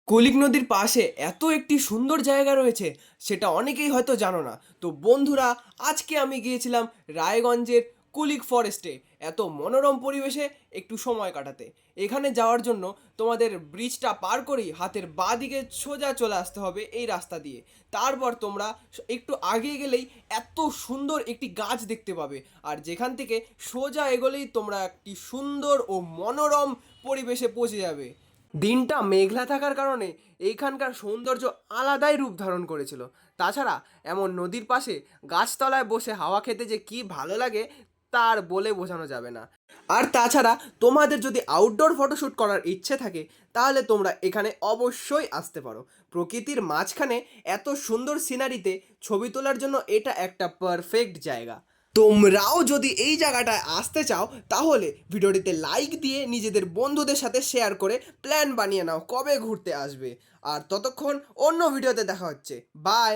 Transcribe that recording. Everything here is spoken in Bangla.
কলিক নদীর পাশে এত একটি সুন্দর জায়গা রয়েছে, সেটা অনেকেই হয়তো জানো না। তো বন্ধুরা, আজকে আমি গিয়েছিলাম রায়গঞ্জের কুলিক ফরেস্টে এত মনোরম পরিবেশে একটু সময় কাটাতে। এখানে যাওয়ার জন্য তোমাদের ব্রিজটা পার করেই হাতের বাঁ দিকে সোজা চলে আসতে হবে এই রাস্তা দিয়ে। তারপর তোমরা একটু আগে গেলেই এত সুন্দর একটি গাছ দেখতে পাবে, আর যেখান থেকে সোজা এগোলেই তোমরা একটি সুন্দর ও মনোরম পরিবেশে পৌঁছে যাবে। দিনটা মেঘলা থাকার কারণে এইখানকার সৌন্দর্য আলাদাই রূপ ধারণ করেছিল। তাছাড়া এমন নদীর পাশে গাছতলায় বসে হাওয়া খেতে যে কি ভালো লাগে তার বলে বোঝানো যাবে না। আর তাছাড়া তোমাদের যদি আউটডোর ফটোশ্যুট করার ইচ্ছে থাকে, তাহলে তোমরা এখানে অবশ্যই আসতে পারো। প্রকৃতির মাঝখানে এত সুন্দর সিনারিতে ছবি তোলার জন্য এটা একটা পারফেক্ট জায়গা। তোমরাও যদি এই জায়গাটায় আসতে চাও, তাহলে ভিডিওটিতে লাইক দিয়ে নিজেদের বন্ধুদের সাথে শেয়ার করে প্ল্যান বানিয়ে নাও কবে ঘুরতে আসবে। আর ততক্ষণ অন্য ভিডিওতে দেখা হচ্ছে। বাই।